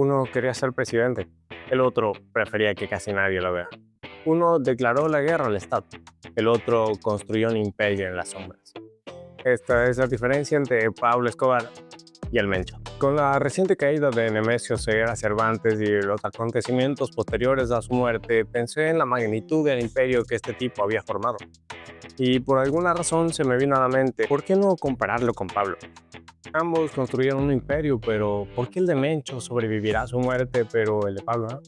Uno quería ser presidente, el otro prefería que casi nadie lo vea. Uno declaró la guerra al Estado, el otro construyó un imperio en las sombras. Esta es la diferencia entre Pablo Escobar y el Mencho. Con la reciente caída de Nemesio Ceguera Cervantes y los acontecimientos posteriores a su muerte, pensé en la magnitud del imperio que este tipo había formado. Y por alguna razón se me vino a la mente, ¿por qué no compararlo con Pablo? Ambos construyeron un imperio, pero ¿por qué el de Mencho sobrevivirá a su muerte, pero el de Pablo no?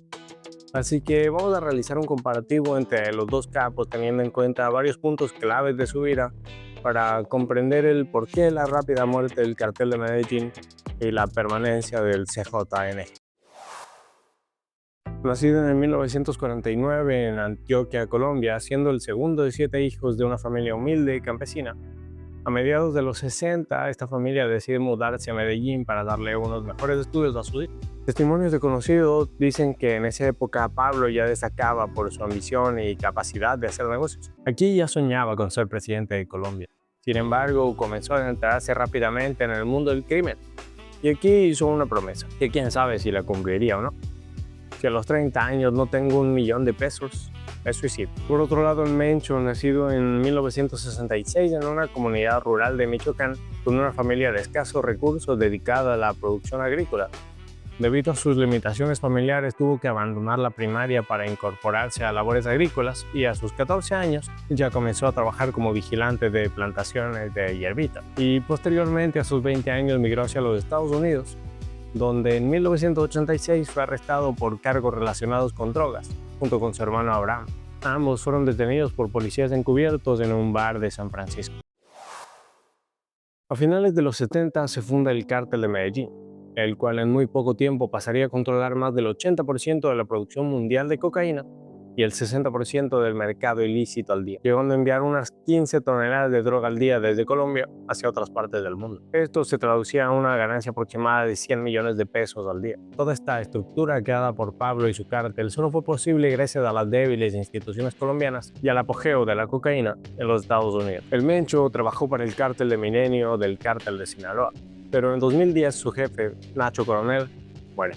Así que vamos a realizar un comparativo entre los dos capos teniendo en cuenta varios puntos claves de su vida para comprender el por qué la rápida muerte del cartel de Medellín y la permanencia del CJN. Nacido en 1949 en Antioquia, Colombia, siendo el segundo de 7 hijos de una familia humilde y campesina, a mediados de los 60, esta familia decide mudarse a Medellín para darle unos mejores estudios a sus hijos. Testimonios de conocidos dicen que en esa época Pablo ya destacaba por su ambición y capacidad de hacer negocios. Aquí ya soñaba con ser presidente de Colombia. Sin embargo, comenzó a adentrarse rápidamente en el mundo del crimen. Y aquí hizo una promesa, que quién sabe si la cumpliría o no. Si a los 30 años no tengo $1.000.000, es suicidio. Por otro lado, el Mencho, nacido en 1966 en una comunidad rural de Michoacán, con una familia de escasos recursos dedicada a la producción agrícola. Debido a sus limitaciones familiares, tuvo que abandonar la primaria para incorporarse a labores agrícolas y a sus 14 años ya comenzó a trabajar como vigilante de plantaciones de hierbita. Y posteriormente, a sus 20 años, migró hacia los Estados Unidos, donde en 1986 fue arrestado por cargos relacionados con drogas, junto con su hermano Abraham. Ambos fueron detenidos por policías encubiertos en un bar de San Francisco. A finales de los 70 se funda el Cártel de Medellín, el cual en muy poco tiempo pasaría a controlar más del 80% de la producción mundial de cocaína y el 60% del mercado ilícito al día, llegando a enviar unas 15 toneladas de droga al día desde Colombia hacia otras partes del mundo. Esto se traducía a una ganancia aproximada de 100 millones de pesos al día. Toda esta estructura creada por Pablo y su cártel solo fue posible gracias a las débiles instituciones colombianas y al apogeo de la cocaína en los Estados Unidos. El Mencho trabajó para el cártel de Milenio del cártel de Sinaloa, pero en 2010 su jefe, Nacho Coronel, muere.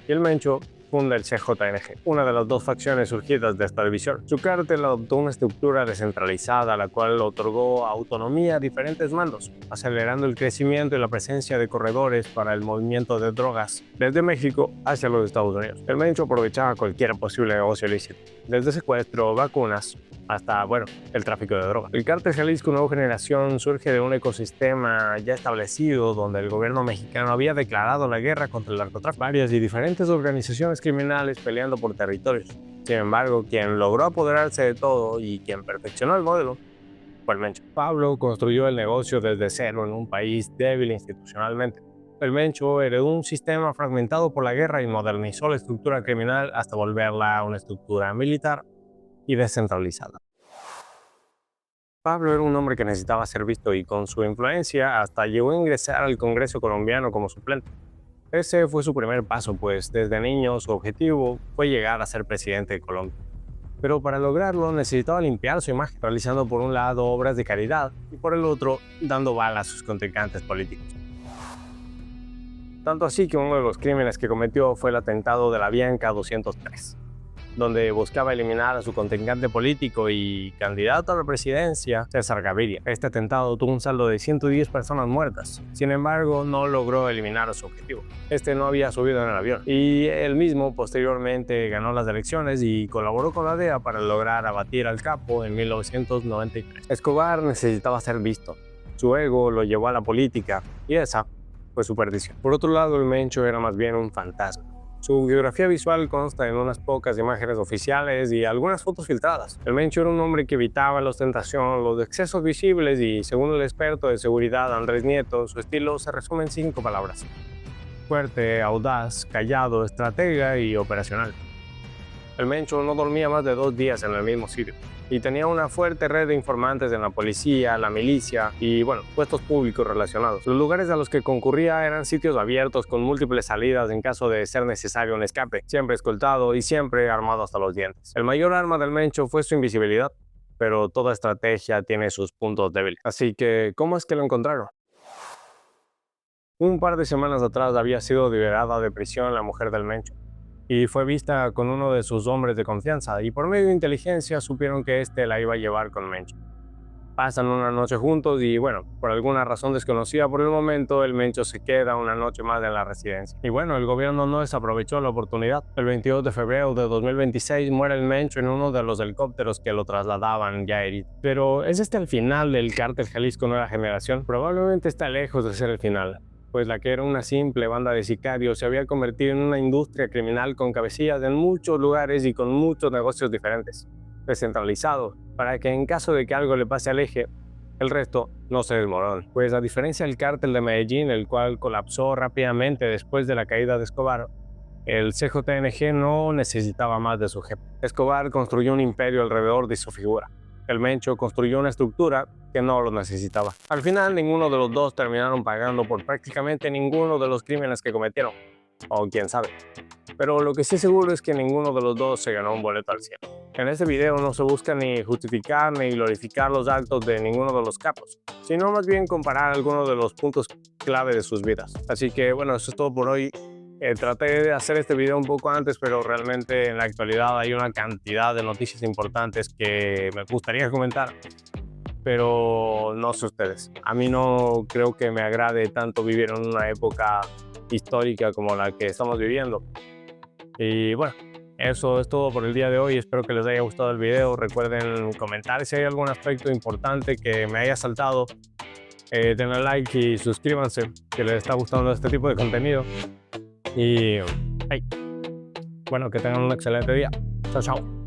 Y el Mencho funda el CJNG, una de las dos facciones surgidas de esta división. Su cártel adoptó una estructura descentralizada, la cual otorgó autonomía a diferentes mandos, acelerando el crecimiento y la presencia de corredores para el movimiento de drogas desde México hacia los Estados Unidos. El Mencho aprovechaba cualquier posible negocio ilícito, desde secuestro, vacunas, hasta, el tráfico de drogas. El Cártel Jalisco Nueva Generación surge de un ecosistema ya establecido donde el gobierno mexicano había declarado la guerra contra el narcotráfico. Varias y diferentes organizaciones criminales peleando por territorios. Sin embargo, quien logró apoderarse de todo y quien perfeccionó el modelo fue el Mencho. Pablo construyó el negocio desde cero en un país débil institucionalmente. El Mencho heredó un sistema fragmentado por la guerra y modernizó la estructura criminal hasta volverla a una estructura militar y descentralizada. Pablo era un hombre que necesitaba ser visto y con su influencia hasta llegó a ingresar al Congreso colombiano como suplente. Ese fue su primer paso, pues desde niño su objetivo fue llegar a ser presidente de Colombia. Pero para lograrlo necesitaba limpiar su imagen, realizando por un lado obras de caridad y por el otro dando bala a sus contrincantes políticos. Tanto así que uno de los crímenes que cometió fue el atentado de la Bianca 203. Donde buscaba eliminar a su contrincante político y candidato a la presidencia, César Gaviria. Este atentado tuvo un saldo de 110 personas muertas. Sin embargo, no logró eliminar a su objetivo. Este no había subido en el avión. Y él mismo posteriormente ganó las elecciones y colaboró con la DEA para lograr abatir al capo en 1993. Escobar necesitaba ser visto. Su ego lo llevó a la política y esa fue su perdición. Por otro lado, el Mencho era más bien un fantasma. Su biografía visual consta en unas pocas imágenes oficiales y algunas fotos filtradas. El Mencho era un hombre que evitaba la ostentación, los excesos visibles y, según el experto de seguridad Andrés Nieto, su estilo se resume en 5 palabras: fuerte, audaz, callado, estratega y operacional. El Mencho no dormía más de 2 días en el mismo sitio y tenía una fuerte red de informantes en la policía, la milicia y, puestos públicos relacionados. Los lugares a los que concurría eran sitios abiertos con múltiples salidas en caso de ser necesario un escape, siempre escoltado y siempre armado hasta los dientes. El mayor arma del Mencho fue su invisibilidad, pero toda estrategia tiene sus puntos débiles. Así que, ¿cómo es que lo encontraron? Un par de semanas atrás había sido liberada de prisión la mujer del Mencho y fue vista con uno de sus hombres de confianza, y por medio de inteligencia supieron que éste la iba a llevar con Mencho. Pasan una noche juntos y bueno, por alguna razón desconocida por el momento, el Mencho se queda una noche más en la residencia. Y bueno, el gobierno no desaprovechó la oportunidad. El 22 de febrero de 2026 muere el Mencho en uno de los helicópteros que lo trasladaban ya herido. Pero ¿es este el final del cártel Jalisco Nueva Generación? Probablemente está lejos de ser el final, pues la que era una simple banda de sicarios se había convertido en una industria criminal con cabecillas en muchos lugares y con muchos negocios diferentes, descentralizado, para que en caso de que algo le pase al eje, el resto no se desmorone. Pues a diferencia del cártel de Medellín, el cual colapsó rápidamente después de la caída de Escobar, el CJNG no necesitaba más de su jefe. Escobar construyó un imperio alrededor de su figura. El Mencho construyó una estructura que no lo necesitaba. Al final, ninguno de los dos terminaron pagando por prácticamente ninguno de los crímenes que cometieron, o quién sabe. Pero lo que sí seguro es que ninguno de los dos se ganó un boleto al cielo. En este video no se busca ni justificar ni glorificar los actos de ninguno de los capos, sino más bien comparar algunos de los puntos clave de sus vidas. Así que bueno, eso es todo por hoy. Traté de hacer este video un poco antes, pero realmente en la actualidad hay una cantidad de noticias importantes que me gustaría comentar, pero no sé ustedes. A mí no creo que me agrade tanto vivir en una época histórica como la que estamos viviendo. Y bueno, eso es todo por el día de hoy. Espero que les haya gustado el video. Recuerden comentar si hay algún aspecto importante que me haya saltado. Denle like y suscríbanse si les está gustando este tipo de contenido. Y bueno, que tengan un excelente día. Chao, chao.